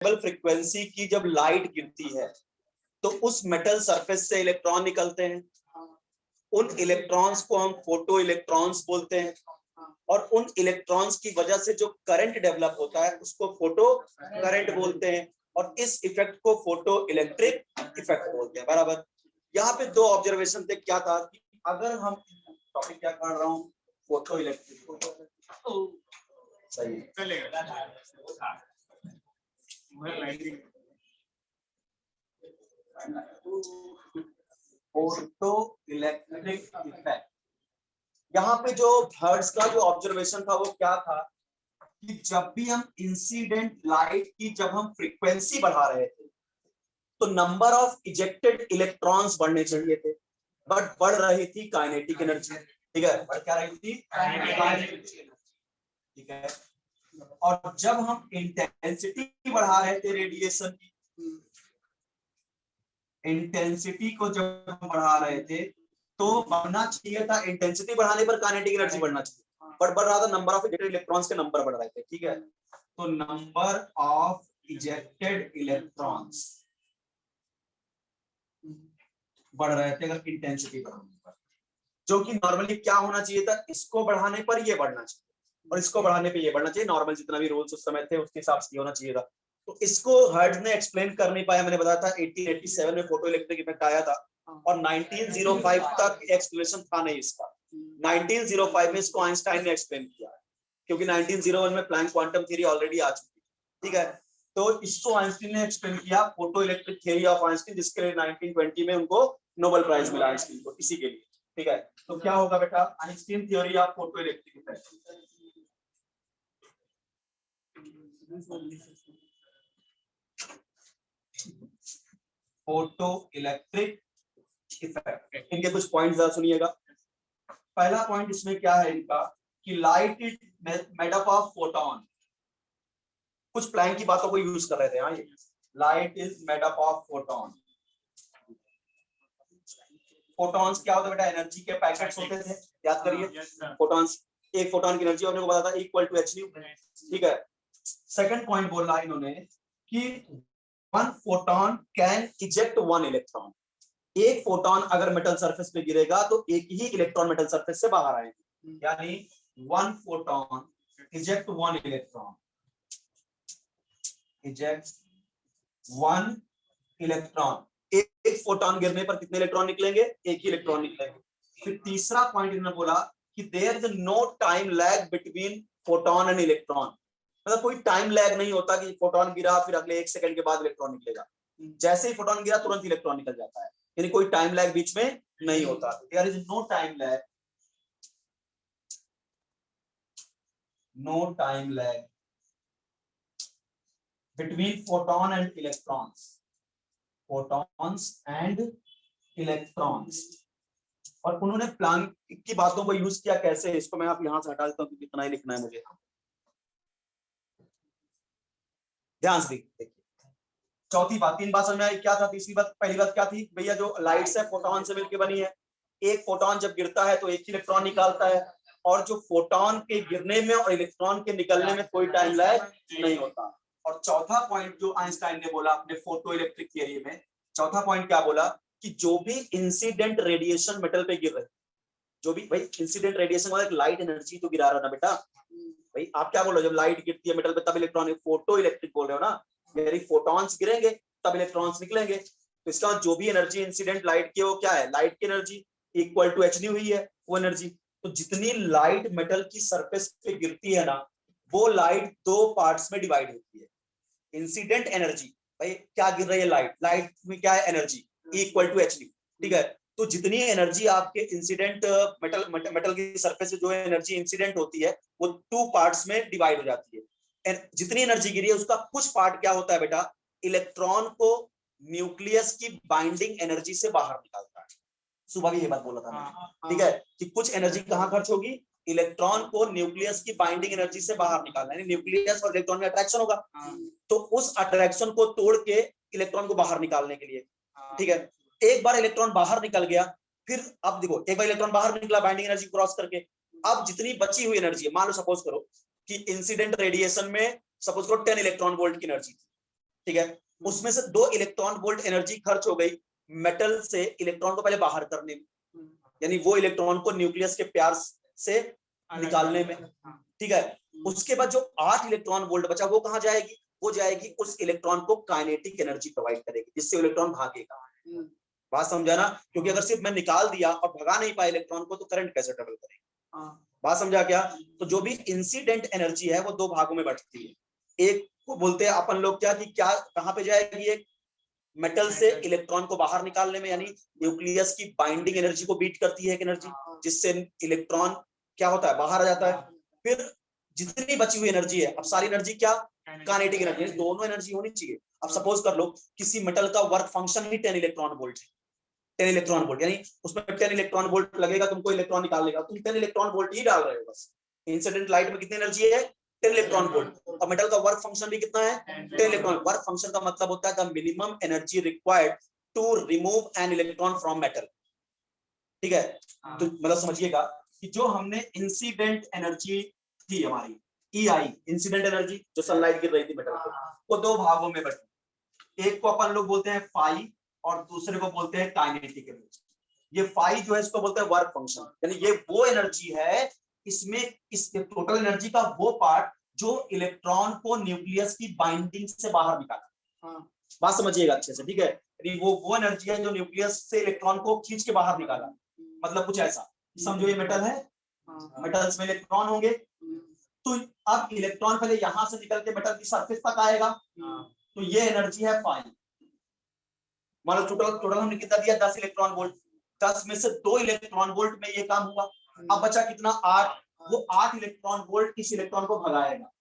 Frequency की जब light गिरती है तो उस मेटल सरफेस से इलेक्ट्रॉन निकलते हैं। उन इलेक्ट्रॉन्स को हम फोटो इलेक्ट्रॉन्स बोलते हैं, और उन इलेक्ट्रॉन्स की वजह से जो करंट डेवलप होता है उसको फोटो करंट बोलते हैं, और इस इफेक्ट को फोटो इलेक्ट्रिक इफेक्ट बोलते हैं। बराबर। यहाँ पे दो ऑब्जर्वेशन थे। क्या था कि अगर हम टॉपिक क्या कर रहा हूँ, फोटो इलेक्ट्रिक, सही फोटो इलेक्ट्रिक इफेक्ट। यहाँ पे जो हर्ट्ज का जो ऑब्जर्वेशन था वो क्या था कि जब भी हम इंसिडेंट लाइट की जब हम फ्रीक्वेंसी बढ़ा रहे थे तो नंबर ऑफ इजेक्टेड इलेक्ट्रॉन्स बढ़ने चाहिए थे, बट बढ़ रही थी काइनेटिक एनर्जी। ठीक है, बढ़ क्या रही थी? काइनेटिक। ठीक है, और जब हम इंटेंसिटी बढ़ा रहे थे रेडिएशन की, इंटेंसिटी को जब हम बढ़ा रहे थे तो बढ़ना चाहिए था, इंटेंसिटी बढ़ाने पर काइनेटिक एनर्जी बढ़ना चाहिए, बट बढ़ रहा था नंबर ऑफ इजेक्टेड इलेक्ट्रॉन्स के नंबर बढ़ रहे थे। ठीक है, तो नंबर ऑफ इजेक्टेड इलेक्ट्रॉन्स बढ़ रहे थे अगर इंटेंसिटी बढ़ाने पर, जो कि नॉर्मली क्या होना चाहिए था, इसको बढ़ाने पर ये बढ़ना चाहिए और इसको बढ़ाने पे ये बढ़ना चाहिए। नॉर्मल जितना भी रूल्स उस समय थे उसके हिसाब से होना चाहिए था। तो इसको हर्ट्ज ने एक्सप्लेन कर नहीं पाया। मैंने बताया था 1887 में फोटो इलेक्ट्रिक इफेक्ट आया था और 1905 तक एक्सप्लेनेशन था नहीं इसका। 1905 में इसको आइंस्टाइन ने एक्सप्लेन किया, क्योंकि 1901 में प्लैंक क्वांटम थ्योरी ऑलरेडी आ चुकी। ठीक है, तो इसको आइंस्टाइन ने एक्सप्लेन किया, photo electric theory of Einstein, जिसके लिए 1920 में उनको नोबेल प्राइज मिला आइंस्टाइन को इसी के लिए। ठीक है, तो क्या होगा बेटा, Einstein theory of photo electric effect. Photo electric effect, इनके कुछ पॉइंट्स जरा सुनिएगा। पहला पॉइंट इसमें क्या है इनका कि light is made up of photon. कुछ प्लैंक की बातों को यूज कर रहे थे। हाँ, ये light is made up of photon. Photons क्या होता है बेटा, एनर्जी के पैकेट्स होते थे, याद करिए। फोटॉन्स, एक फोटॉन की एनर्जी आपने को पता था इक्वल टू h nu। ठीक है, सेकंड पॉइंट बोला इन्होंने कि one photon can eject one electron. एक फोटॉन अगर मेटल सरफेस पे गिरेगा तो एक ही इलेक्ट्रॉन मेटल सरफेस से बाहर आएंगे, यानी one photon eject one electron, eject one electron. एक फोटॉन गिरने पर कितने इलेक्ट्रॉन निकलेंगे? एक ही इलेक्ट्रॉन निकलेंगे। फिर तीसरा पॉइंट इन्होंने बोला कि there is no time lag between photon and electron. मतलब कोई टाइम लैग नहीं होता कि फोटॉन गिरा फिर अगले 1 सेकंड के बाद इलेक्ट्रॉन निकलेगा। जैसे ही फोटॉन गिरा तुरंत इलेक्ट्रॉन निकल जाता है, यानी कोई टाइम लैग बीच में नहीं होता। There is no time lag, no time lag between photon and electrons, photons and electrons. और उन्होंने प्लैंक की बातों को यूज किया कैसे, इसको मैं आप यहां से हटा देता हूं क्योंकि इतना ही लिखना है मुझे। ध्यान से देखिए, चौथी बात, 3 बात समझ में आई क्या था। तीसरी बात, पहली बात क्या थी भैया, जो लाइट्स है फोटॉन से मिलकर बनी है। एक फोटॉन जब गिरता है तो एक ही इलेक्ट्रॉन निकालता है, और जो फोटॉन के गिरने में और इलेक्ट्रॉन के निकलने में कोई टाइम लैग नहीं होता। और चौथा पॉइंट जो आइंस्टाइन ने बोला अपने फोटो इलेक्ट्रिक थियरी में, चौथा पॉइंट क्या बोला कि जो भी इंसिडेंट रेडिएशन मेटल पे गिर रहे, जो भी भाई इंसिडेंट रेडिएशन वाला लाइट एनर्जी तो गिरा रहा ना बेटा। भाई आप क्या बोल रहे हो, जब लाइट गिरती है मेटल पे तब इलेक्ट्रॉन, फोटो इलेक्ट्रिक बोल रहे हो ना, यानी फोटॉन्स गिरेंगे तब इलेक्ट्रॉन्स निकलेंगे। तो इसका जो भी एनर्जी इंसिडेंट लाइट की वो क्या है, लाइट की energy equal to h nu हुई है वो एनर्जी। तो जितनी लाइट मेटल की सरफेस पे गिरती है ना, वो लाइट 2 पार्ट्स में डिवाइड होती है। इंसिडेंट एनर्जी, भाई क्या गिर रही है लाइट, लाइट में क्या है energy, equal to h nu। ठीक है, तो जितनी एनर्जी आपके इंसिडेंट मेटल की सरफेस से जो एनर्जी इंसिडेंट होती है वो 2 पार्ट्स में डिवाइड हो जाती है। जितनी एनर्जी गिरी है उसका कुछ पार्ट क्या होता है बेटा, इलेक्ट्रॉन को न्यूक्लियस की बाइंडिंग एनर्जी से बाहर निकालता है। सुबह भी ये बात बोला था मैंने। ठीक है, कि कुछ एनर्जी कहां खर्च होगी, इलेक्ट्रॉन को न्यूक्लियस की बाइंडिंग एनर्जी से बाहर निकालना, यानी न्यूक्लियस और इलेक्ट्रॉन में अट्रैक्शन होगा, तो उस अट्रैक्शन को तोड़ के इलेक्ट्रॉन को बाहर निकालने के लिए। ठीक है, एक बार इलेक्ट्रॉन बाहर निकल गया, फिर अब देखो एक बार इलेक्ट्रॉन बाहर निकला बाइंडिंग एनर्जी क्रॉस करके, अब जितनी बची हुई एनर्जी, मान लो सपोज करो कि इंसिडेंट रेडिएशन में सपोज करो 10 इलेक्ट्रॉन वोल्ट की एनर्जी थी, ठीक है, उसमें से 2 इलेक्ट्रॉन वोल्ट एनर्जी खर्च हो गई मेटल से इलेक्ट्रॉन को पहले बाहर करने में, यानी वो इलेक्ट्रॉन को न्यूक्लियस के प्यार से निकालने में, ठीक है। उसके बाद जो 8 इलेक्ट्रॉन वोल्ट बचा वो कहां जाएगी, वो जाएगी उस इलेक्ट्रॉन को काइनेटिक एनर्जी प्रोवाइड करेगी, जिससे इलेक्ट्रॉन भागेगा। बात समझा ना, क्योंकि अगर सिर्फ मैं निकाल दिया और भगा नहीं पाया इलेक्ट्रॉन को तो करंट कैसे ट्रेवल करेगा। बात समझा क्या? तो जो भी इंसिडेंट एनर्जी है वो 2 भागों में बंटती है। एक को बोलते हैं अपन लोग क्या, कि क्या कहां पे जाएगी, एक मेटल से इलेक्ट्रॉन को बाहर निकालने में, यानी न्यूक्लियस की बाइंडिंग एनर्जी को बीट करती है एक एनर्जी, जिससे इलेक्ट्रॉन क्या होता है, बाहर आ जाता है। फिर जितनी बची हुई एनर्जी है, अब सारी एनर्जी क्या, काइनेटिक एनर्जी, दोनों एनर्जी होनी चाहिए। अब सपोज कर लो किसी मेटल का वर्क फंक्शन ही 10 इलेक्ट्रॉन वोल्ट है, 10 इलेक्ट्रॉन वोल्ट, यानी उसमें 10 इलेक्ट्रॉन वोल्ट लगेगा, तुमको इलेक्ट्रॉन निकाल लेगा, तुम 10 इलेक्ट्रॉन वोल्ट ही डाल रहे हो बस। इंसिडेंट लाइट में कितनी एनर्जी है, 10 इलेक्ट्रॉन वोल्ट, और मेटल का वर्क फंक्शन भी कितना है, 10 इलेक्ट्रॉन। वर्क फंक्शन का मतलब होता है the minimum energy required to remove an electron from metal, ठीक है। तो मतलब समझिएगा कि जो हमने इंसिडेंट एनर्जी थी हमारी EI, इंसिडेंट एनर्जी जो सनलाइट गिर रही थी मेटल पे, वो 2 भागों में बटी। एक को अपन लोग बोलते हैं फाई और दूसरे को बोलते हैं काइनेटिक एनर्जी। ये फाई जो है इसको बोलते हैं वर्क फंक्शन, यानी ये वो एनर्जी है, इसमें इस टोटल एनर्जी का वो पार्ट जो इलेक्ट्रॉन को न्यूक्लियस की बाइंडिंग से बाहर निकाला। बात समझिएगा अच्छे से, ठीक है। यानी वो एनर्जी है जो न्यूक्लियस से इलेक्ट्रॉन को खींच के बाहर निकाला। मतलब कुछ ऐसा समझो, ये मेटल है, मेटल्स में इलेक्ट्रॉन होंगे, तो अब इलेक्ट्रॉन पहले यहां से निकल के मेटल की सरफेस तक आएगा, तो ये एनर्जी है फाई। मान लो टोटल हमने कितना दिया, 10 इलेक्ट्रॉन वोल्ट, 10 में से 2 इलेक्ट्रॉन वोल्ट में ये काम हुआ, अब बचा कितना, 8। वो 8 इलेक्ट्रॉन वोल्ट इस इलेक्ट्रॉन को भगाएगा,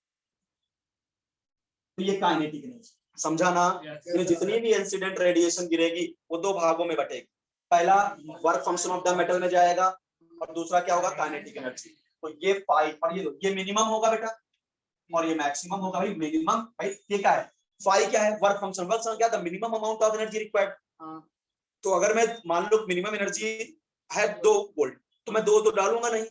तो ये काइनेटिक एनर्जी, समझा ना। ये जितनी भी इंसिडेंट रेडिएशन गिरेगी वो 2 भागों में बटेगी, पहला work function of the metal में जाएगा और दूसरा क्या होगा, काइनेटिक एनर्जी। तो ये फाई, और ये मिनिमम होगा बेटा और ये मैक्सिमम होगा। भाई मिनिमम, भाई ये क्या है, फाई क्या है, वर्क फंक्शन, वर्क फंक्शन क्या था, minimum amount of energy required. तो अगर मैं मान लो मिनिमम एनर्जी है 2 वोल्ट, तो मैं 2 तो डालूंगा नहीं,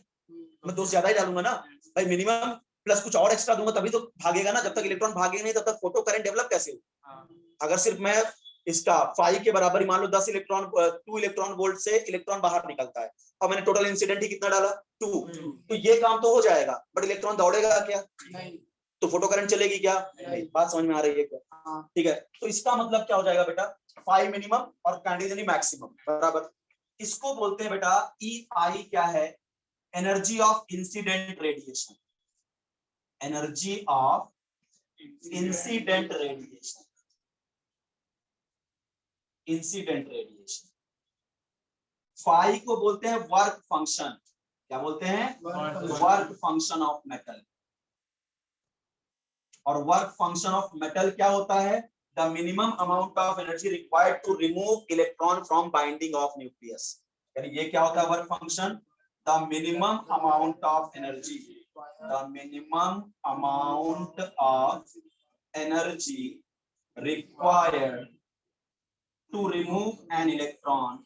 मैं 2 से ज्यादा ही डालूंगा ना भाई, मिनिमम प्लस कुछ और एक्स्ट्रा दूंगा तभी तो भागेगा ना। जब तक इलेक्ट्रॉन भागेगा नहीं तब तक फोटो करंट डेवलप कैसे हो। अगर सिर्फ मैं इसका फाई के बराबर ही मान लो 10 इलेक्ट्रॉन, 2 इलेक्ट्रॉन वोल्ट से इलेक्ट्रॉन बाहर निकलता है, और मैंने टोटल इंसिडेंट ही कितना डाला, 2, तो ये काम तो हो जाएगा, बट इलेक्ट्रॉन दौड़ेगा क्या, नहीं, तो फोटो करंट चलेगी क्या, नहीं। बात समझ में आ रही है क्या, ठीक है। तो इसका मतलब क्या हो जाएगा बेटा, फाई मिनिमम और काइनेटिक मैक्सिमम बराबर। इसको बोलते हैं बेटा EI क्या है, energy of incident radiation, energy of incident radiation, incident radiation. Phi को बोलते हैं वर्क फंक्शन, क्या बोलते हैं, वर्क फंक्शन ऑफ मेटल। और वर्क फंक्शन ऑफ मेटल क्या होता है, the minimum amount of energy required to remove electron from binding of nucleus. यानी ये क्या होता है, work function, the minimum amount of energy, the minimum amount of energy required to remove an electron,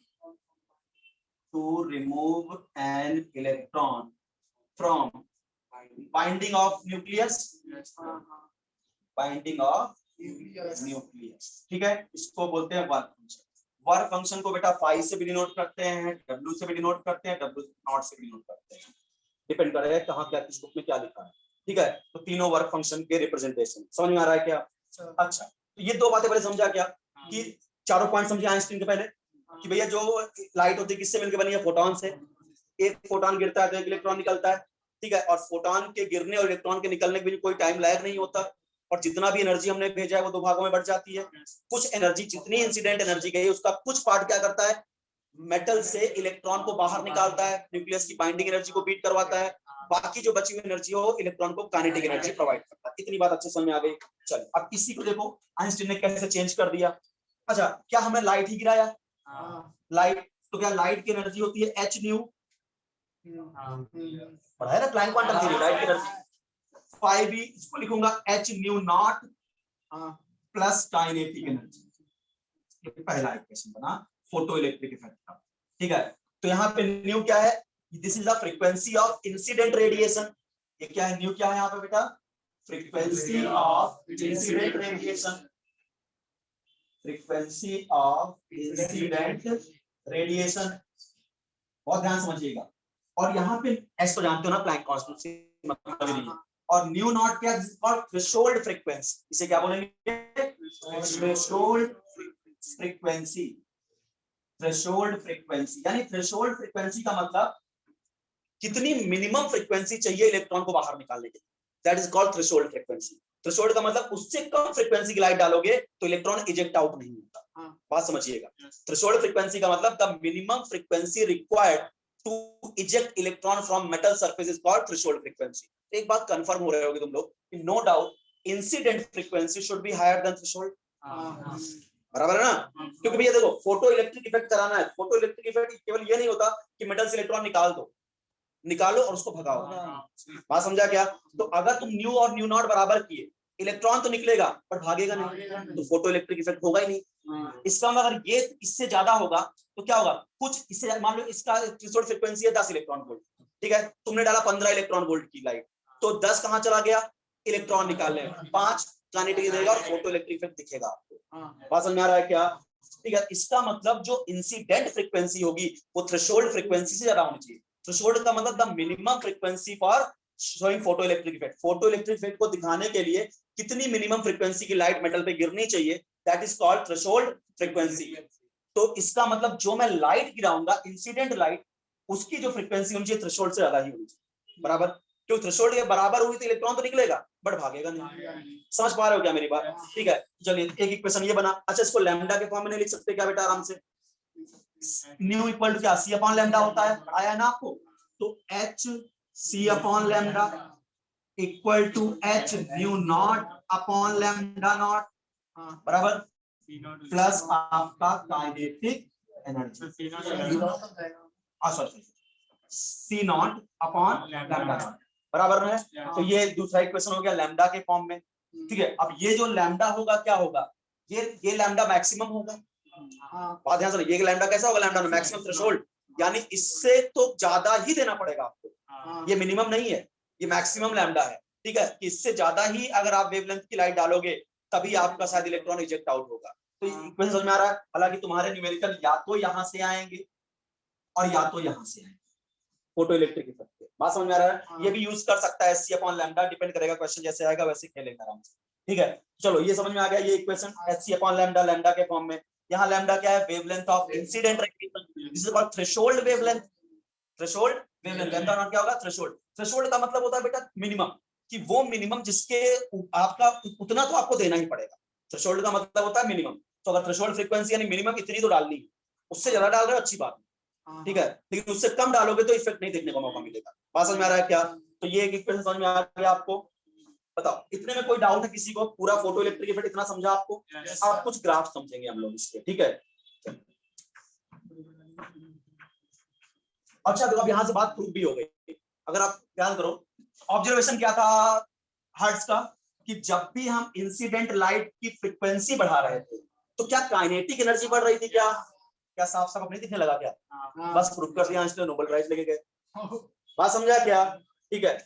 to remove an electron from binding of nucleus, binding of nucleus, ठीक है। इसको बोलते हैं वर्क फंक्शन। वर्क फंक्शन को बेटा phi से भी denote करते हैं, W से भी डिनोट करते हैं, W नॉट से भी डिनोट करते हैं, डिपेंड करेगा कहाँ क्या किस बुक में क्या लिखा है, ठीक है। तो तीनों वर्क फंक्शन के रिप्रेजेंटेशन समझ में आ रहा है क्या। अच्छा, तो ये 2 बातें पहले समझा क्या, कि चारों पॉइंट समझे आइंस्टीन के पहले, कि भैया जो लाइट होती है किससे मिलकर बनी है, फोटॉन से। एक फोटॉन गिरता है तो एक इलेक्ट्रॉन निकलता है, ठीक है। और फोटॉन के गिरने और इलेक्ट्रॉन के निकलने के बीच कोई टाइम लैग नहीं होता, और जितना भी एनर्जी हमने भेजा है वो 2 भागों में बढ़ जाती है। कुछ एनर्जी, जितनी इंसिडेंट एनर्जी गई उसका कुछ पार्ट क्या करता है, मेटल से इलेक्ट्रॉन को बाहर निकालता है, न्यूक्लियस की बाइंडिंग एनर्जी को बीट करवाता है, बाकी जो बची हुई एनर्जी हो इलेक्ट्रॉन को काइनेटिक एनर्जी प्रोवाइड करता है। इतनी बात अच्छे समझ में आ गई। चलो अब इसी को देखो आइंस्टीन ने कैसे चेंज कर दिया। अच्छा, क्या हमें लाइट ही गिराया, लाइट, तो क्या लाइट की एनर्जी होती है h न्यू, पढ़ा है ना प्लैंक क्वांटम थ्योरी, लाइट की एनर्जी 5 भी, इसको लिखूंगा h new naught plus kinetic energy. ये पहला इक्वेशन बना फोटो इलेक्ट्रिक इफेक्ट का, ठीक है। तो यहाँ पे न्यू क्या है, this is the frequency of incident radiation. ये क्या है, न्यू क्या है यहाँ पे बेटा, frequency of incident radiation. Frequency of incident radiation, बहुत ध्यान समझिएगा। और यहाँ पे एस तो जानते हो ना, प्लैंक कांस्टेंट, और न्यू नॉट क्या, थ्रेशोल्ड फ्रीक्वेंसी, इसे क्या बोलेंगे, थ्रेशोल्ड फ्रीक्वेंसी। थ्रेशोल्ड फ्रीक्वेंसी यानी थ्रेशोल्ड फ्रीक्वेंसी का मतलब कितनी मिनिमम फ्रीक्वेंसी चाहिए इलेक्ट्रॉन को बाहर निकालने के लिए, that is called threshold frequency. Threshold का मतलब उससे कम फ्रीक्वेंसी की लाइट डालोगे तो इलेक्ट्रॉन इजेक्ट आउट नहीं होता। बात समझिएगा, थ्रेशोल्ड फ्रीक्वेंसी का मतलब the minimum frequency required to eject electron from metal surface is called threshold frequency. एक बात कंफर्म हो रहे होगे तुम लोग, no doubt incident frequency should be higher than threshold, बराबर है ना? क्योंकि भैया देखो, फोटो इलेक्ट्रिक इफेक्ट कराना है, फोटो इलेक्ट्रिक इफेक्ट केवल ये नहीं होता कि मेटल से इलेक्ट्रॉन निकालो और उसको भगाओ। बात समझा क्या? तो अगर तुम न्यू और न्यू नॉट बराबर किए, इलेक्ट्रॉन तो निकलेगा पर भागेगा नहीं, तो फोटो इलेक्ट्रिक इफेक्ट होगा ही नहीं। इसका मतलब अगर ये इससे ज्यादा होगा तो क्या होगा, कुछ इससे, मान लो इसका थ्रेशोल्ड फ्रीक्वेंसी है 10 इलेक्ट्रॉन वोल्ट, ठीक है, तुमने डाला 15 इलेक्ट्रॉन वोल्ट की लाइट, तो 10 कहां चला गया, इलेक्ट्रॉन निकालने, 5 काइनेटिक देगा और फोटो इलेक्ट्रिक इफेक्ट दिखेगा आपको। बात समझ में आ रहा है क्या? ठीक है, इसका मतलब जो इंसिडेंट फ्रीक्वेंसी होगी वो थ्रेशोल्ड फ्रीक्वेंसी से ज्यादा होनी चाहिए। थ्रेशोल्ड का मतलब the minimum frequency for showing photo electric effect. Photo electric effect को दिखाने के लिए कितनी मिनिमम फ्रीक्वेंसी की लाइट मेटल पे गिरनी चाहिए, that is called threshold frequency. तो इसका मतलब जो मैं लाइट गिराऊंगा, इंसिडेंट लाइट, उसकी जो फ्रीक्वेंसी होनी चाहिए थ्रेशोल्ड से ज्यादा ही होनी चाहिए, बराबर? क्योंकि थ्रेशोल्ड के बराबर हुई तो इलेक्ट्रॉन तो निकलेगा बट भागेगा नहीं। समझ पा रहे हो क्या मेरी बात? ठीक है, चलिए एक इक्वेशन ये बना। अच्छा, इसको लैम्डा के फॉर्म में नहीं लिख सकते क्या बेटा आराम से? न्यू इक्वल टू क्या, सी अपॉन लैम्डा होता है, आया ना आपको? तो H C upon lambda equal to H nu naught upon lambda naught, बराबर, प्लस आपका kinetic energy, sorry, C naught upon lambda naught, बराबर है। तो ये दूसरा इक्वेशन हो गया लैम्डा के फॉर्म में, ठीक है। अब ये जो लैम्डा होगा क्या होगा, ये लैम्डा मैक्सिमम होगा। बात ध्यान से, ये लैम्डा कैसा होगा, लैम्डा मैक्सिमम थ्रेशोल्ड, यानी इससे तो ज्यादा ही देना पड़ेगा आपको, ये मिनिमम नहीं है, ये मैक्सिमम लैम्डा है, ठीक है। इससे ज्यादा ही अगर आप वेवलेंथ की लाइट डालोगे तभी आपका शायद इलेक्ट्रॉन इजेक्ट आउट होगा। तो इक्वेशन समझ में आ रहा है? हालांकि तुम्हारे न्यूमेरिकल या तो यहां से आएंगे और या तो यहां से आएंगे, फोटो इलेक्ट्रिक इफेक्ट के। बात समझ में आ रहा है? ये भी यूज कर सकता है, सी अपॉन लैम्डा, डिपेंड करेगा क्वेश्चन जैसे आएगा वैसे खेलेगा आराम से, ठीक है। चलो ये समझ में आ गया, ये equation H C upon lambda, lambda के फॉर्म में। यहाँ लैम्डा क्या है, wavelength of incident radiation, this is called threshold wavelength. Threshold wavelength, lambda naught क्या होगा, थ्रेशोल्ड। थ्रेशोल्ड का मतलब होता है बेटा मिनिमम, कि वो मिनिमम जिसके आपका उतना तो आपको देना ही पड़ेगा। थ्रेशोल्ड का मतलब होता है मिनिमम। तो अगर थ्रेशोल्ड फ्रीक्वेंसी यानी मिनिमम इतनी तो डालनी है, उससे ज्यादा डाल रहे हो अच्छी बात है, ठीक है, लेकिन उससे कम डालोगे तो इफेक्ट नहीं देखने को मौका मिलेगा। बात समझ में आ रहा है क्या? तो ये एक इक्वेशन समझ में आ गया आपको? बताओ, इतने में कोई डाउट है किसी को? पूरा फोटो इलेक्ट्रिक इफेक्ट इतना समझा आपको? आप कुछ ग्राफ समझेंगे हम लोग इसके, ठीक है। अच्छा, तो अब यहां से बात प्रूफ भी हो गई। अगर आप ध्यान करो, ऑब्जर्वेशन क्या था हर्ट्ज का, कि जब भी हम इंसिडेंट लाइट की फ्रीक्वेंसी बढ़ा रहे थे तो क्या काइनेटिक एनर्जी बढ़ रही थी? क्या क्या साफ साफ अपने दिखने लगा क्या? बस प्रूफ कर दिया, इसलिए नोबेल प्राइज लेके गए। बात समझा क्या? ठीक है,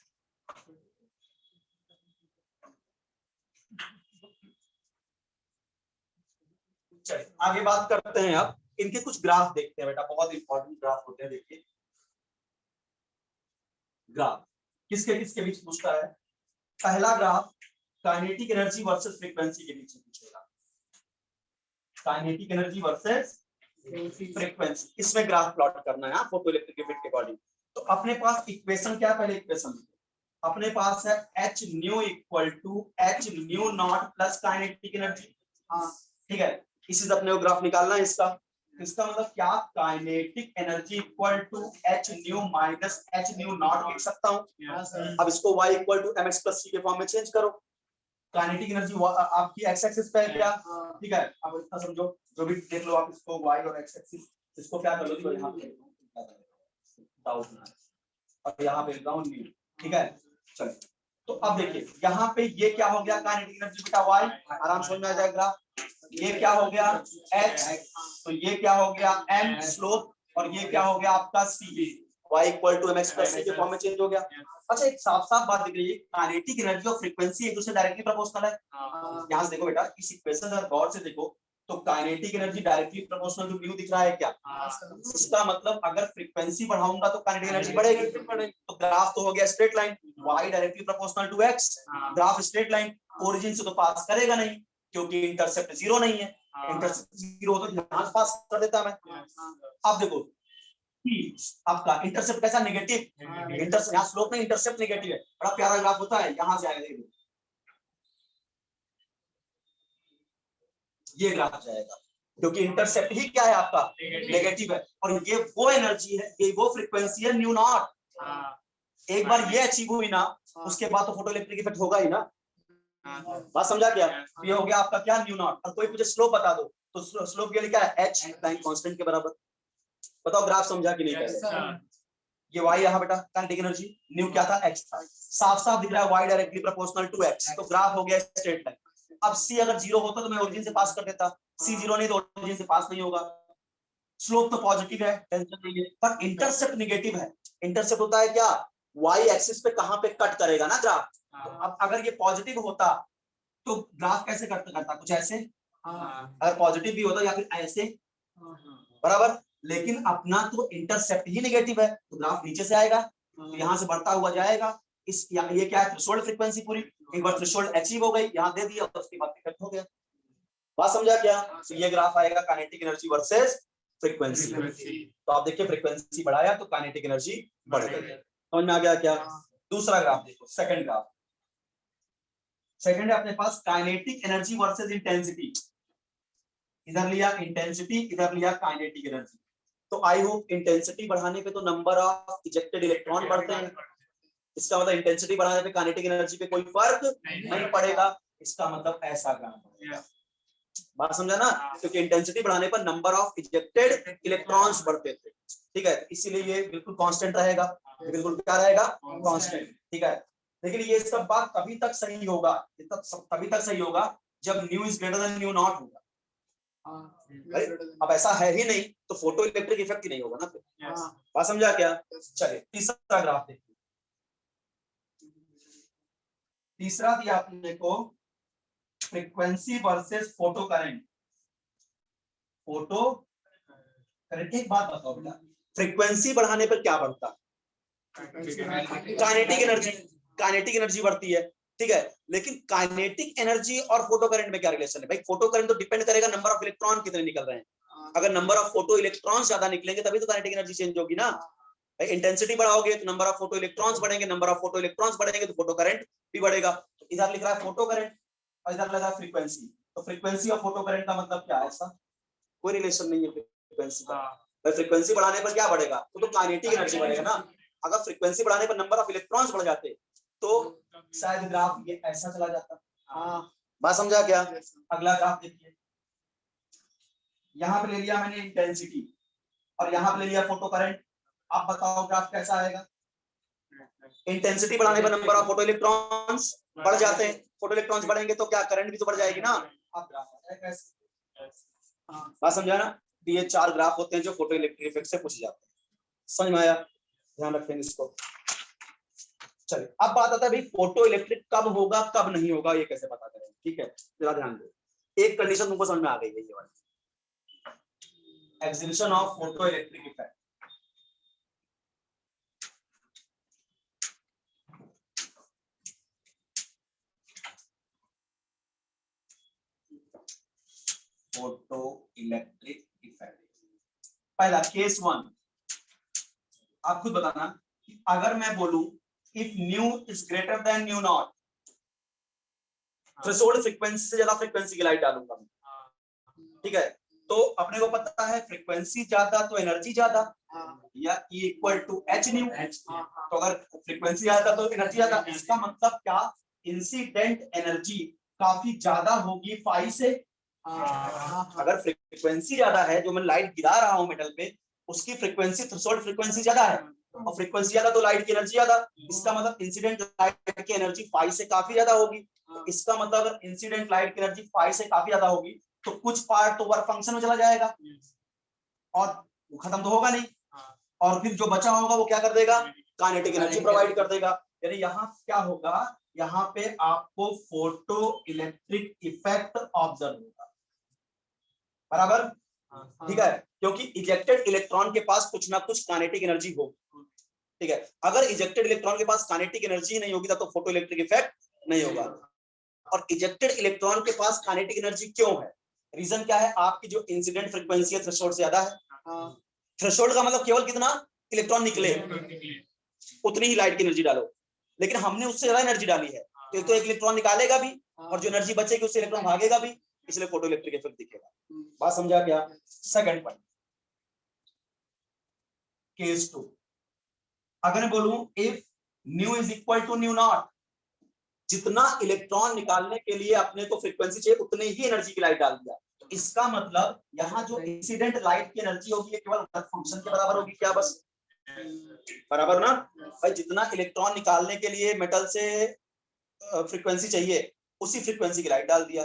चलिए आगे बात करते हैं। अब इनके कुछ ग्राफ देखते हैं बेटा, बहुत इंपॉर्टेंट ग्राफ होते हैं। देखिए ग्राफ किसके किसके बीच पूछता है। पहला graph kinetic energy versus frequency के बीच पूछेगा, काइनेटिक एनर्जी वर्सेस फ्रीक्वेंसी, इसमें ग्राफ प्लॉट करना है फोटो इलेक्ट्रिक इफेक्ट के अकॉर्डिंग। तो अपने पास इक्वेशन क्या, पहले इक्वेशन अपने पास है H nu equal to H nu naught plus kinetic energy, ठीक है। इसी से अपने को ग्राफ निकालना है इसका। इसका मतलब क्या, kinetic energy equal to H nu minus H nu naught लिख सकता हूं। अब इसको y equal to mx plus c के फॉर्म में चेंज करो। काइनेटिक एनर्जी आपकी x एक्सिस पे है क्या, ठीक है। अब इतना समझो, जो भी देख लो आप इसको y और x एक्सिस, इसको क्या कर लो तो यहाँ पे डाउट ना, और यहाँ पे लिखता हूं न्यू, ठीक है। चलिए, तो अब देखिए यहाँ पे ये क्या हो गया, काइनेटिक एनर्जी बेटा y, आराम समझ में आ जाएगा। ये क्या हो गया h, तो ये क्या हो गया m स्लोप, और ये क्या हो गया आपका c, y equal to mx plus c के फॉर्म में चेंज हो गया। अच्छा, एक साफ साफ बात दिख रही है, काइनेटिक एनर्जी और फ्रीक्वेंसी एक दूसरे डायरेक्टली प्रोपोर्शनल है। यहाँ से देखो बेटा, इस इक्वेशन अगर गौर से देखो तो kinetic energy directly proportional to nu दिख रहा है क्या? इसका मतलब अगर फ्रीक्वेंसी बढ़ाऊंगा तो काइनेटिक एनर्जी बढ़ेगी। तो ग्राफ तो हो गया straight line, y directly proportional to x, graph straight line, origin से तो पास करेगा नहीं क्योंकि इंटरसेप्ट जीरो नहीं है। इंटरसेप्ट जीरो हो तो यहां पास कर देता मैं। अब देखो आपका इंटरसेप्ट कैसा? नेगेटिव। इंटरसेप्ट यहाँ स्लोप में इंटरसेप्ट नेगेटिव है, बड़ा प्यारा ग्राफ होता है। यहां से आएगा ये ग्राफ जाएगा क्योंकि इंटरसेप्ट ही क्या है आपका? नेगेटिव है। और ये वो एनर्जी है, ये वो फ्रीक्वेंसी है न्यू नॉट। एक बार ये अचीव हुई ना, उसके बाद तो फोटो इलेक्ट्रिक इफेक्ट होगा ही ना। बात समझा क्या? ये हो गया आपका क्या? New not. और कोई मुझे स्लोप बता दो, तो स्लोप के लिए क्या है? h टाइम कांस्टेंट के बराबर। बताओ ग्राफ समझा कि नहीं? ये y यहाँ बेटा काइनेटिक एनर्जी, न्यू क्या था? x था। साफ साफ दिख रहा है y directly proportional to x, तो ग्राफ हो गया स्ट्रेट लाइन। अब c अगर जीरो होता तो मैं ओरिजिन से पास कर देता, c जीरो नहीं तो ओरिजिन से पास नहीं होगा। स्लोप तो पॉजिटिव है, टेंशन नहीं है, पर इंटरसेप्ट नेगेटिव है। इंटरसेप्ट होता है क्या? y एक्सिस पे कहां पे कट करेगा ना ग्राफ। तो अब अगर ये पॉजिटिव होता तो ग्राफ कैसे कट करता? कुछ ऐसे, अगर पॉजिटिव भी होता या फिर ऐसे, बराबर। लेकिन अपना तो इंटरसेप्ट ही नेगेटिव है तो ग्राफ नीचे से आएगा, तो यहां से बढ़ता हुआ जाएगा। इस ये क्या है? थ्रेशोल्ड फ्रीक्वेंसी पूरी। एक बार थ्रेशोल्ड अचीव हो गई, यहां दे दिया, उसके बाद इफेक्ट हो गया। बात समझा क्या? तो ये ग्राफ आएगा काइनेटिक एनर्जी वर्सेस फ्रीक्वेंसी। तो आप देखिए फ्रीक्वेंसी बढ़ाया तो काइनेटिक एनर्जी बढ़ गई। समझ में आ गया क्या? दूसरा ग्राफ देखो, सेकंड ग्राफ। सेकंड है अपने पास काइनेटिक एनर्जी वर्सेस इंटेंसिटी। इधर लिया इंटेंसिटी, इधर लिया काइनेटिक एनर्जी। तो आई होप इंटेंसिटी बढ़ाने पे तो नंबर ऑफ इजेक्टेड इलेक्ट्रॉन बढ़ते हैं, इसका मतलब इंटेंसिटी बढ़ाने पे काइनेटिक एनर्जी पे कोई फर्क नहीं पड़ेगा। इसका मतलब ऐसा ग्राफ। बात समझा ना? क्योंकि इंटेंसिटी बढ़ाने पर नंबर ऑफ इजेक्टेड इलेक्ट्रॉन्स बढ़ते थे, ठीक है। इसीलिए ये बिल्कुल कांस्टेंट रहेगा, बिल्कुल क्या रहेगा? कांस्टेंट, ठीक है। लेकिन ये सब बात तभी तक सही होगा, तभी तक सही होगा जब new is greater than new not होगा। अब ऐसा है ही नहीं तो फोटो इलेक्ट्रिक इफेक्ट ही नहीं होगा ना। बात समझा क्या? चलिए तीसरा ग्राफ देखिए। तीसरा दिया आपने को frequency versus photo current. Photo current, एक बात बताओ बेटा, फ्रीक्वेंसी बढ़ाने पर क्या बढ़ता? Kinetic energy. काइनेटिक एनर्जी बढ़ती है, ठीक है। लेकिन काइनेटिक एनर्जी और फोटो करंट में क्या रिलेशन है भाई? फोटो करंट तो डिपेंड करेगा नंबर ऑफ इलेक्ट्रॉन कितने निकल रहे हैं। अगर नंबर ऑफ फोटो इलेक्ट्रॉन्स ज्यादा निकलेंगे तभी तो काइनेटिक एनर्जी चेंज होगी ना। इंटेंसिटी बढ़ाओगे तो नंबर ऑफ फोटो इलेक्ट्रॉन्स बढ़ेंगे, नंबर ऑफ फोटो इलेक्ट्रॉन्स बढ़ेंगे तो फोटो करंट भी बढ़ेगा। तो इधर लिख रहा है फोटो करंट और इधर लगा फ्रीक्वेंसी। तो फ्रीक्वेंसी और फोटो करंट का मतलब क्या है? ऐसा कोई रिलेशन नहीं है फ्रीक्वेंसी का। फ्रीक्वेंसी बढ़ाने पर क्या बढ़ेगा? तो काइनेटिक एनर्जी बढ़ेगा ना। अगर फ्रीक्वेंसी बढ़ाने पर नंबर ऑफ इलेक्ट्रॉन्स बढ़ जाते तो शायद ग्राफ ये ऐसा चला जाता। बात समझा क्या? अगला ग्राफ देखिए, यहां पे ले लिया मैंने इंटेंसिटी और यहां पे ले लिया फोटो करंट। आप बताओ ग्राफ कैसा आएगा? इंटेंसिटी बढ़ाने पर नंबर ऑफ फोटो इलेक्ट्रॉन्स बढ़ जाते हैं, फोटो इलेक्ट्रॉन्स बढ़ेंगे तो क्या करंट भी तो बढ़ जाएगी ना। आप ग्राफ आएगा कैसे? बात समझा ना? ये चार ग्राफ होते हैं जो फोटो इलेक्ट्रिक इफेक्ट से पूछे जाते हैं। समझ में आया? ध्यान रखेंगे इसको। चलिए अब बात आता है भाई फोटो इलेक्ट्रिक कब होगा कब नहीं होगा, ये कैसे पता करें? ठीक है, जरा ध्यान दो। एक कंडीशन तुमको समझ में आ गई है, ये वाली exhibition of photo electric effect. Photo electric effect, पहला केस वन, आप खुद बताना कि अगर मैं बोलूं if nu is greater than new not, threshold frequency से ज्यादा फ्रीक्वेंसी की लाइट डालूंगा, ठीक है। तो अपने को पता है फ्रीक्वेंसी ज्यादा तो एनर्जी ज्यादा, या इक्वल टू एच न्यू। तो अगर फ्रीक्वेंसी ज्यादा तो एनर्जी ज्यादा, इसका मतलब क्या? इंसिडेंट एनर्जी काफी ज्यादा होगी फाई से। अगर फ्रीक्वेंसी ज्यादा है, जो मैं लाइट गिरा रहा हूं मेटल पे, उसकी फ्रीक्वेंसी थ्रेशोल्ड फ्रीक्वेंसी ज्यादा है और फ्रीक्वेंसी ज्यादा तो लाइट की एनर्जी ज्यादा। इसका मतलब इंसिडेंट लाइट की एनर्जी फाई से काफी ज्यादा होगी। तो इसका मतलब अगर इंसिडेंट लाइट की एनर्जी फाई से काफी ज्यादा होगी तो कुछ पार्ट तो वर्क फंक्शन में चला जाएगा और वो खत्म तो होगा नहीं, और फिर जो बचा होगा वो क्या कर देगा? काइनेटिक एनर्जी प्रोवाइड कर देगा। यानी यहाँ क्या होगा? यहाँ पे आपको फोटो इलेक्ट्रिक इफेक्ट ऑब्जर्व होगा। बराबर, ठीक है, क्योंकि इजेक्टेड इलेक्ट्रॉन के पास कुछ ना कुछ काइनेटिक एनर्जी हो, ठीक है। अगर इजेक्टेड इलेक्ट्रॉन के पास काइनेटिक एनर्जी नहीं होगी तो फोटो इलेक्ट्रिक इफेक्ट नहीं होगा। और इजेक्टेड इलेक्ट्रॉन के पास काइनेटिक एनर्जी क्यों है? रीजन क्या है? आपकी जो इंसिडेंट फ्रीक्वेंसी है थ्रेशोल्ड से ज्यादा है। थ्रेशोल्ड का मतलब केवल कितना इलेक्ट्रॉन निकले उतनी ही लाइट की एनर्जी डालो, लेकिन हमने उससे ज्यादा एनर्जी डाली है, तो एक इलेक्ट्रॉन निकालेगा भी और जो एनर्जी बचेगी उससे इलेक्ट्रॉन भागेगा भी, इसलिए फोटो इलेक्ट्रिक इफेक्ट दिखेगा। बात समझा क्या? सेकंड पॉइंट, केस 2, अगर मैं बोलूं if nu is equal to nu naught, जितना इलेक्ट्रॉन निकालने के लिए अपने को फ्रीक्वेंसी चाहिए उतने ही एनर्जी की लाइट डाल दिया, तो इसका मतलब यहाँ जो इंसिडेंट लाइट की एनर्जी होगी केवल वर्क फंक्शन के बराबर होगी क्या? बस बराबर ना भाई, जितना इलेक्ट्रॉन निकालने के लिए मेटल से फ्रीक्वेंसी चाहिए उसी फ्रीक्वेंसी की लाइट डाल दिया।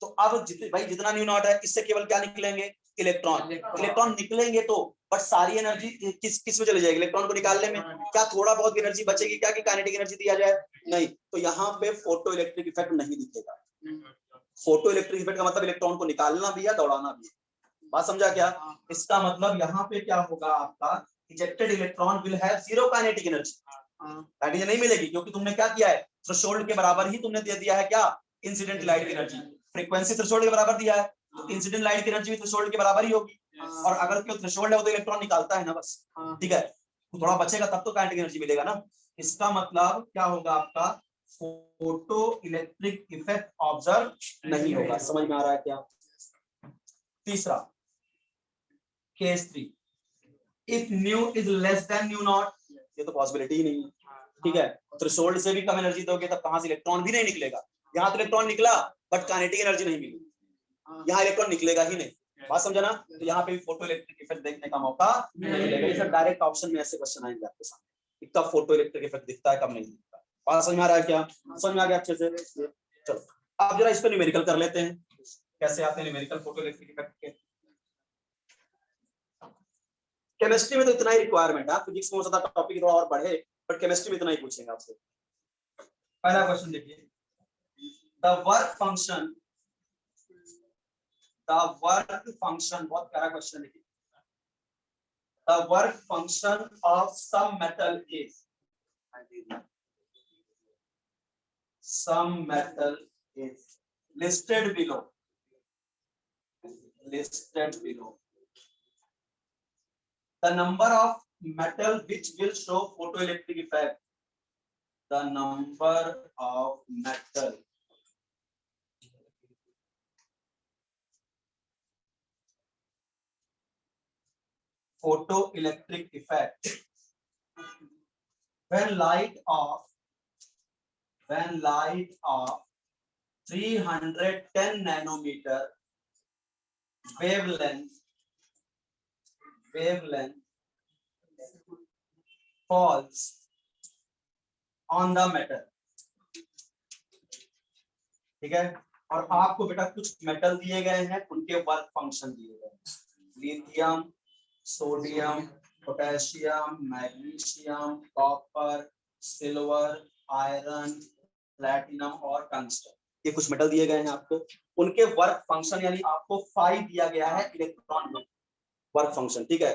तो अब भाई जितना न्यू नॉट है इससे केवल क्या निकलेंगे? इलेक्ट्रॉन। इलेक्ट्रॉन निकलेंगे तो बट सारी एनर्जी किस में चली जाएगी? इलेक्ट्रॉन को निकालने में। क्या थोड़ा बहुत एनर्जी बचेगी क्या कि काइनेटिक एनर्जी दिया जाए? नहीं। तो यहाँ पे फोटो इलेक्ट्रिक इफेक्ट नहीं दिखेगा। फोटो इलेक्ट्रिक इफेक्ट का मतलब इलेक्ट्रॉन को निकालना भी है, दौड़ाना भी है। बात समझा क्या? इसका मतलब यहाँ पे क्या होगा आपका, ejected electron will have zero kinetic energy, kinetic नहीं मिलेगी, क्योंकि तुमने क्या किया है? थ्रेशोल्ड के बराबर ही तुमने दे दिया है क्या? इंसिडेंट लाइट की एनर्जी। फ्रीक्वेंसी थ्रेशोल्ड के बराबर दिया है तो इंसिडेंट लाइट की एनर्जी भी थ्रेशोल्ड के बराबर ही होगी। और अगर कोई थ्रेशोल्ड है वो तो इलेक्ट्रॉन निकालता है ना बस, ठीक है, तो थोड़ा बचेगा तब तो काइनेटिक एनर्जी मिलेगा ना। इसका मतलब क्या होगा आपका? फोटो इलेक्ट्रिक इफेक्ट ऑब्जर्व नहीं होगा। समझ में आ रहा है क्या? तीसरा, case 3, if nu is less than new not, ये तो पॉसिबिलिटी ही नहीं है, ठीक है। थ्रेशोल्ड से भी कम एनर्जी दोगे तब कहां से इलेक्ट्रॉन भी नहीं निकलेगा। यहाँ तो इलेक्ट्रॉन निकला बट काइनेटिक एनर्जी नहीं मिली, यहाँ इलेक्ट्रॉन निकलेगा ही नहीं। बात समझा ना? तो यहाँ पे भी फोटो इलेक्ट्रिक इफेक्ट देखने का मौका नहीं मिलेगा। डायरेक्ट ऑप्शन में ऐसे क्वेश्चन आएंगे आपके सामने, कब फोटो इलेक्ट्रिक इफेक्ट दिखता है कब नहीं दिखता। बात समझ में आ रहा है क्या? समझ में आ गया अच्छे से? चलो अब जरा इस पर न्यूमेरिकल कर लेते हैं, कैसे आते हैं न्यूमेरिकल फोटो इलेक्ट्रिक इफेक्ट के। केमिस्ट्री में तो इतना ही रिक्वायरमेंट है, फिजिक्स में हो सकता है टॉपिक थोड़ा और बढ़े, बट केमिस्ट्री में इतना ही पूछेंगे आपसे। पहला क्वेश्चन देखिए, द वर्क फंक्शन, बहुत प्यारा क्वेश्चन देखिए, the work function of some metal is, some metal is listed below, the number of metal which will show photoelectric effect, the number of metal photoelectric effect when light of 310 nanometer wavelength falls on the metal, ठीक है। और आपको बेटा कुछ metal दिए गए हैं, उनके वर्क फंक्शन दिए गए हैं, lithium, sodium, potassium, magnesium, copper, silver, iron, platinum और टंगस्टन, ये कुछ मेटल दिए गए हैं आपको। उनके वर्क फंक्शन यानी आपको 5 दिया गया है इलेक्ट्रॉन में वर्क फंक्शन, ठीक है।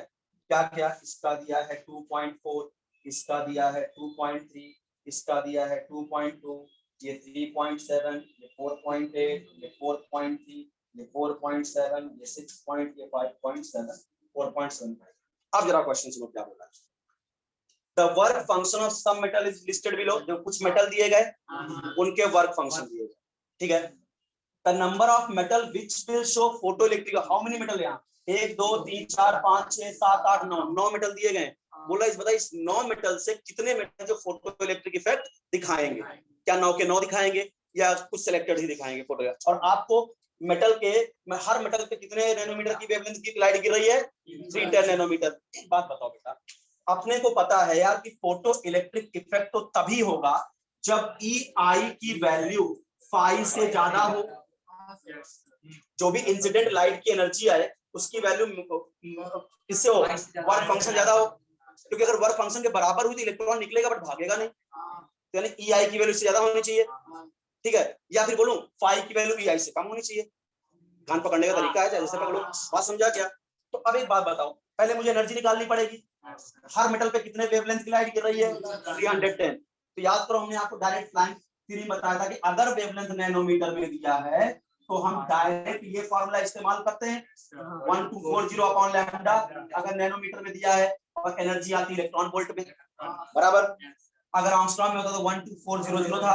क्या क्या? इसका दिया है 2.4, इसका दिया है 2.3, इसका दिया है 2.2, ये 3.7, ये 4.8, ये 4.3, ये 4.7, ये 6 पॉइंट, ये 5.7, 4.75। अब जरा क्वेश्चन सुनो क्या बोला। The work function of some metal is listed below, जो कुछ मेटल दिए गए उनके वर्क फंक्शन दिए गए, ठीक है। The number of metal which will show photoelectric, how many metal यहाँ? 1 2 3 4 5 6 7 8 9, 9 मेटल दिए गए। बोला इस बताइए इस 9 मेटल से कितने मेटल जो फोटो इलेक्ट्रिक इफेक्ट दिखाएंगे? क्या 9 के 9 दिखाएंगे या कुछ सिलेक्टेड ही दिखाएंगे फोटो? और आपको मेटल के हर मेटल पे कितने नैनोमीटर की वेवलेंथ की लाइट गिर रही है? 310 नैनोमीटर। एक बात बताओ बेटा, अपने को पता है यार कि फोटो इलेक्ट्रिक इफेक्ट तो तभी होगा जब EI की वैल्यू 5 से ज्यादा हो। जो भी इंसिडेंट लाइट की एनर्जी आए उसकी वैल्यू किससे हो? वर्क फंक्शन ज्यादा हो, क्योंकि अगर वर्क फंक्शन के बराबर हुई तो इलेक्ट्रॉन निकलेगा बट भागेगा नहीं, तो यानी EI की वैल्यू से ज्यादा होनी चाहिए, ठीक है। या फिर बोलूं 5 की वैल्यू EI से कम होनी चाहिए, कान पकड़ने का तरीका है, जैसे पकड़ो। बात समझा क्या? तो अब एक बात बताओ, पहले मुझे एनर्जी निकालनी पड़ेगी। हर मेटल पे कितने वेवलेंथ की लाइट गिर रही है? 310। तो याद करो, हमने आपको डायरेक्ट फ्लाइंग थ्योरी बताया था कि अगर वेवलेंथ नैनोमीटर में दिया है तो हम डायरेक्ट ये फॉर्मूला इस्तेमाल करते हैं 1240 अपॉन लैम्डा, अगर नैनोमीटर में दिया है, और एनर्जी आती है इलेक्ट्रॉन वोल्ट में, बराबर। अगर एंगस्ट्रॉम में होता तो 12400 था,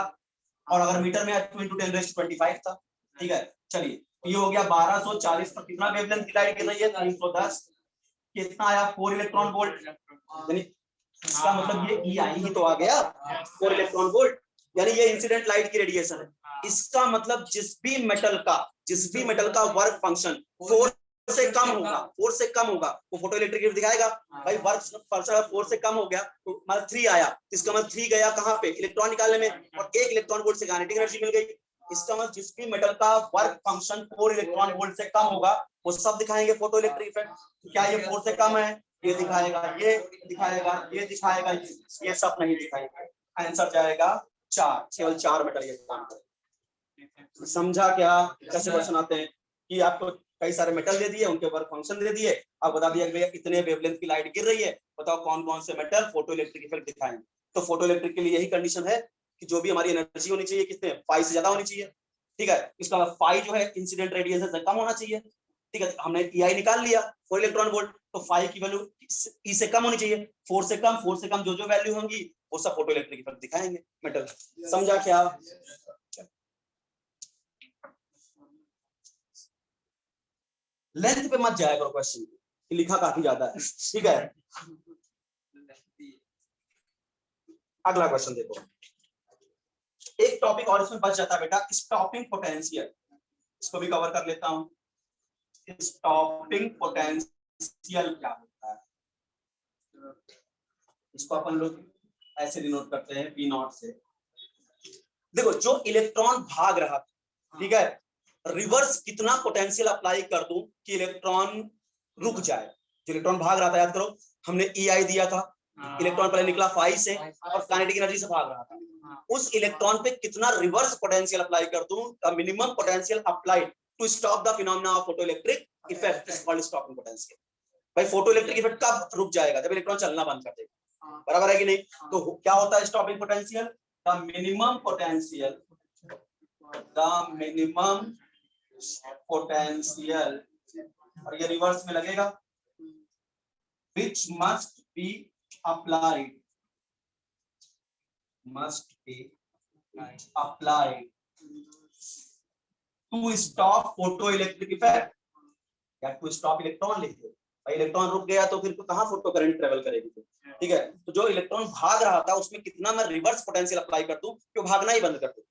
और अगर मीटर में 2 × 10⁻25 था। ठीक है, चलिए ये हो गया 1240 पर कितना वेवलेंथ की लाइट गिर रही है? 310। कितना आया? 4 इलेक्ट्रॉन वोल्ट। यानी इसका मतलब ये EI ही तो आ गया, 4 इलेक्ट्रॉन वोल्ट, यानी ये इंसिडेंट लाइट की रेडिएशन है। इसका मतलब जिस भी मेटल का वर्क फंक्शन 4 से कम होगा वो फोटो इलेक्ट्रिक दिखाएगा। भाई वर्क फंक्शन 4 से कम हो गया तो मतलब 3 आया, इसका मतलब 3 गया कहां पे? इलेक्ट्रॉन निकालने में, और 1 इलेक्ट्रॉन वोल्ट से काइनेटिक एनर्जी मिल गई। इसका मतलब जिस भी मेटल का वर्क फंक्शन 4 इलेक्ट्रॉन वोल्ट से कम होगा वो सब दिखाएंगे फोटो इलेक्ट्रिक इफेक्ट। क्या ये 4 से कम है? ये दिखाएगा, ये दिखाएगा, ये दिखाएगा, ये सब नहीं दिखाएगा। आंसर जाएगा 4, केवल 4 मेटल ये काम करें। समझा क्या कैसे क्वेश्चन आते हैं कि आपको कई सारे मेटल दे दिए, उनके वर्क फंक्शन दे दिए, अब बता दिया भैया इतने वेवलेंथ की लाइट गिर रही है, बताओ कौन कौन से मेटल फोटो इलेक्ट्रिक इफेक्ट दिखाएंगे। तो फोटो इलेक्ट्रिक के लिए यही कंडीशन है कि जो भी हमारी एनर्जी होनी चाहिए कितने फाई से ज्यादा होनी चाहिए। ठीक है, इसका मतलब फाई जो है इंसिडेंट रेडिएशन से कम होना चाहिए। ठीक है, हमने EI निकाल लिया 4 इलेक्ट्रॉन वोल्ट, तो फाई की वैल्यू E से कम होनी चाहिए, 4 से कम जो वैल्यू होंगी वो सब फोटो इलेक्ट्रिक इफेक्ट दिखाएंगे मेटल। समझा क्या? लेंथ पे मत जाया करो क्वेश्चन, लिखा काफी ज्यादा है। ठीक है, अगला क्वेश्चन देखो। एक टॉपिक और इसमें बच जाता है बेटा, स्टॉपिंग पोटेंशियल, इसको भी कवर कर लेता हूं। स्टॉपिंग पोटेंशियल क्या होता है? इसको अपन लोग ऐसे डिनोट करते हैं P0 से। देखो, जो इलेक्ट्रॉन भाग रहा था, ठीक है, रिवर्स कितना पोटेंशियल अप्लाई कर दूं कि इलेक्ट्रॉन रुक जाए। जो इलेक्ट्रॉन भाग रहा था, याद करो हमने EI दिया था, इलेक्ट्रॉन पहले निकला फाई से और काइनेटिक एनर्जी से भाग रहा था। उस इलेक्ट्रॉन पे कितना रिवर्स पोटेंशियल अप्लाई कर दूं, the minimum potential applied to stop the phenomena of photoelectric effect is called stopping potential. भाई फोटो इलेक्ट्रिक इफेक्ट कब रुक जाएगा? जब इलेक्ट्रॉन चलना बंद कर देगा, बराबर है कि नहीं? तो क्या होता है stopping potential? The minimum potential और ये रिवर्स में लगेगा, which must be applied to stop photoelectric effect या to stop इलेक्ट्रॉन लिख दो। भाई इलेक्ट्रॉन रुक गया तो फिर कहां फोटो करंट ट्रेवल करेगी? ठीक है, तो जो इलेक्ट्रॉन भाग रहा था उसमें कितना मैं रिवर्स पोटेंशियल अप्लाई कर दूं कि वो भागना ही बंद कर दे।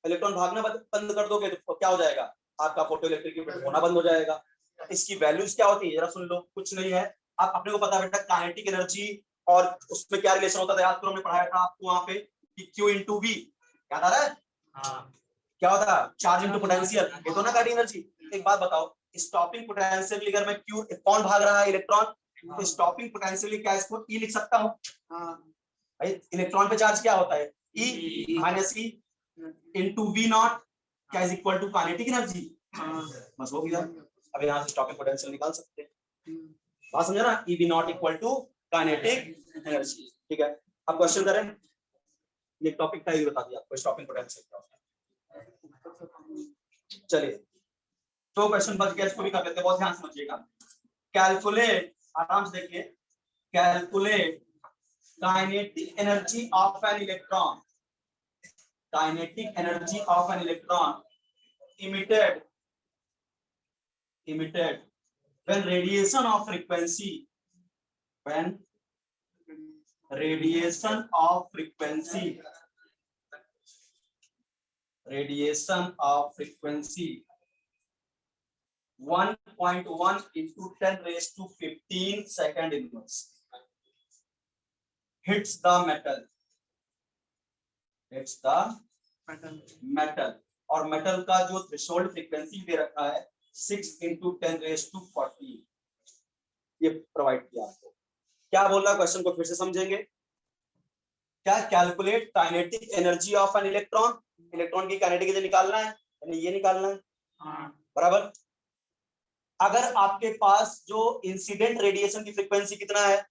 इलेक्ट्रॉन भागना बंद कर दोगे तो क्या हो जाएगा? आपका फोटो इलेक्ट्रिक इफेक्ट होना बंद हो जाएगा। इसकी वैल्यूज क्या होती है जरा सुन लो, कुछ नहीं है, आप अपने को पता है बेटा काइनेटिक एनर्जी और उसमें क्या रिलेशन होता था, याद करो हमने पढ़ाया था आपको वहां पे कि Q × V, याद आ रहा है? क्या होता है? चार्ज इनटू पोटेंशियल, ये तो ना काइनेटिक एनर्जी। एक बात बताओ, स्टॉपिंग पोटेंशियल अगर मैं Q, कौन भाग रहा है? इलेक्ट्रॉन। तो स्टॉपिंग पोटेंशियल क्या इसको E लिख सकता हूं? भाई इलेक्ट्रॉन पे चार्ज क्या होता है? E - E into V0 क्या is equal to kinetic energy. बस हो गया, अब यहाँ से स्टॉपिंग पोटेंशियल निकाल सकते हैं। बात समझा ना? EV0 equal to kinetic energy. ठीक है, अब क्वेश्चन करें। ये टॉपिक का ही बता दिया आपको स्टॉपिंग पोटेंशियल क्या होता है। चलिए, तो क्वेश्चन बच गया, इसको भी कर लेते हैं, बहुत ध्यान से समझिएगा। कैलकुलेट, आराम से देखिए, calculate kinetic energy of an electron, kinetic energy of an electron emitted when radiation of frequency radiation of frequency 1.1 into 10⁻15 second inverse hits the metal और मेटल का जो थ्रेशोल्ड फ्रीक्वेंसी दे रखा है 6 × 10⁻14 ये प्रोवाइड किया आपको। क्या बोल रहा है क्वेश्चन को फिर से समझेंगे। क्या? Calculate kinetic energy of an electron, electron की काइनेटिक एनर्जी निकालना है, यानी ये निकालना है, बराबर। अगर आपके पास जो इंसिडेंट रेडिएशन की फ्रीक्वेंसी कितना है,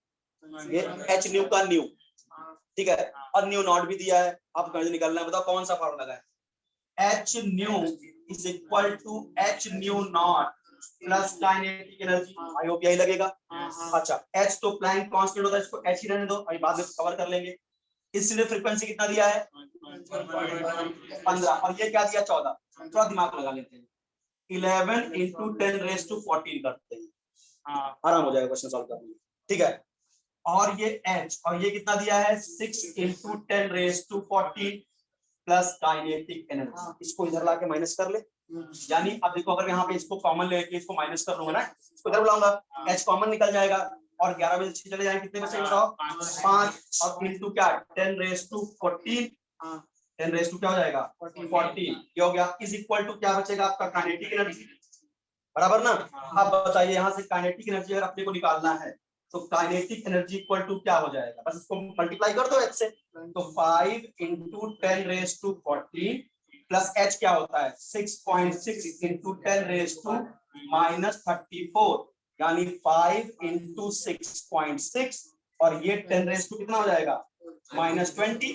ये एच न्यू का न्यू, ठीक है, और न्यू नॉट भी दिया है, आप गणित निकालना है, बताओ कौन सा फॉर्मूला है, H nu is equal to H nu naught plus kinetic energy, I hope यही लगेगा। अच्छा, एच तो प्लैंक कांस्टेंट होता है, इसको एच ही रहने दो, अभी बाद में कवर कर लेंगे। इसलिए फ्रीक्वेंसी कितना दिया है 15, और ये क्या दिया 14, थोड़ा दिमाग लगा लेते हैं, 11 into 10⁻14 करते हैं, आराम हो जाएगा क्वेश्चन सॉल्व करने में, ठीक है। और ये h, और ये कितना दिया है 6 into 10⁻14 प्लस काइनेटिक एनर्जी, इसको इधर लाके माइनस कर ले, यानी अब देखो अगर यहाँ पे इसको कॉमन लेके इसको माइनस कर लूंगा ना, इसको इधर बुलाऊंगा, h कॉमन निकल जाएगा, और 11 में से चले जाएंगे, कितने बचेंगे बताओ 5, और इनटू क्या 10⁻14, 10 क्या हो जाएगा 14, ये हो गया, इज इक्वल टू क्या बचेगा आपका काइनेटिक एनर्जी, बराबर ना। अब बताइए यहाँ से काइनेटिक एनर्जी अगर अपने को निकालना है तो काइनेटिक एनर्जी इक्वल टू क्या हो जाएगा, बस इसको मल्टीप्लाई कर दो h से, तो 5 into 10⁻14 प्लस h क्या होता है 6.6 into 10⁻−34, यानी 5 into 6.6, और ये 10 कितना हो जाएगा -20।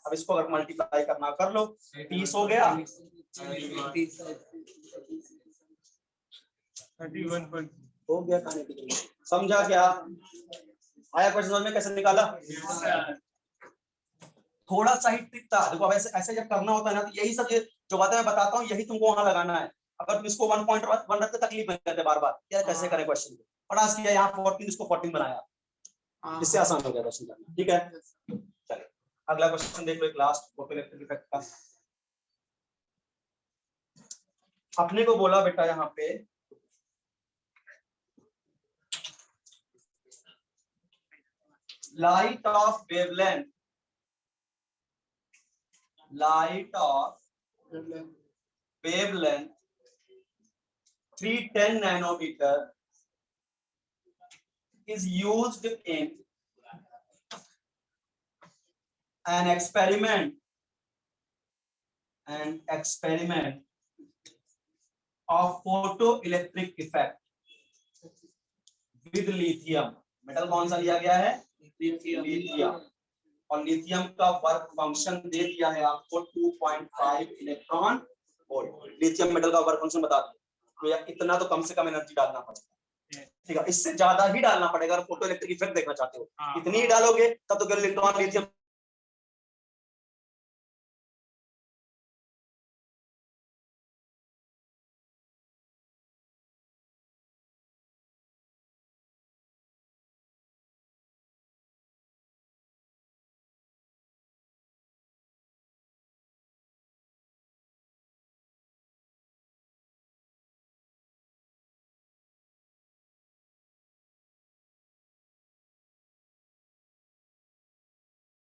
अब इसको अगर मल्टीप्लाई करना कर लो, 30 हो गया, 31 हो गया काइनेटिक एनर्जी। समझा क्या, आया क्वेश्चन समझ में कैसे निकाला, थोड़ा सा ही ट्रिक था, देखो ऐसे ऐसे जब करना होता है ना, तो यही सब जो बातें मैं बताता हूँ यही तुमको वहां लगाना है। अगर तुम इसको 1.1 रखते तकलीफ में रहते बार बार यार कैसे करें क्वेश्चन, बड़ा किया यहाँ 14 इसको 14 बनाया, इससे आसान हो गया क्वेश्चन करना, ठीक है। चलिए अगला क्वेश्चन देख लो, एक लास्ट फोटोइलेक्ट्रिक इफेक्ट का। अपने को बोला बेटा यहाँ पे light of wavelength 310 nanometer is used in an experiment of photoelectric effect with lithium। Metal कौन सा लिया गया है लिथियम, और लिथियम का वर्क फंक्शन दे दिया है आपको 2.5 इलेक्ट्रॉन वोल्ट। लिथियम मेटल का वर्क फंक्शन बता दिया, तो यार इतना तो कम से कम एनर्जी डालना पड़ेगा, ठीक है, इससे ज्यादा ही डालना पड़ेगा अगर फोटो इलेक्ट्रिक इफेक्ट देखना चाहते हो, इतनी ही डालोगे तब तो केवल इलेक्ट्रॉन लिथियम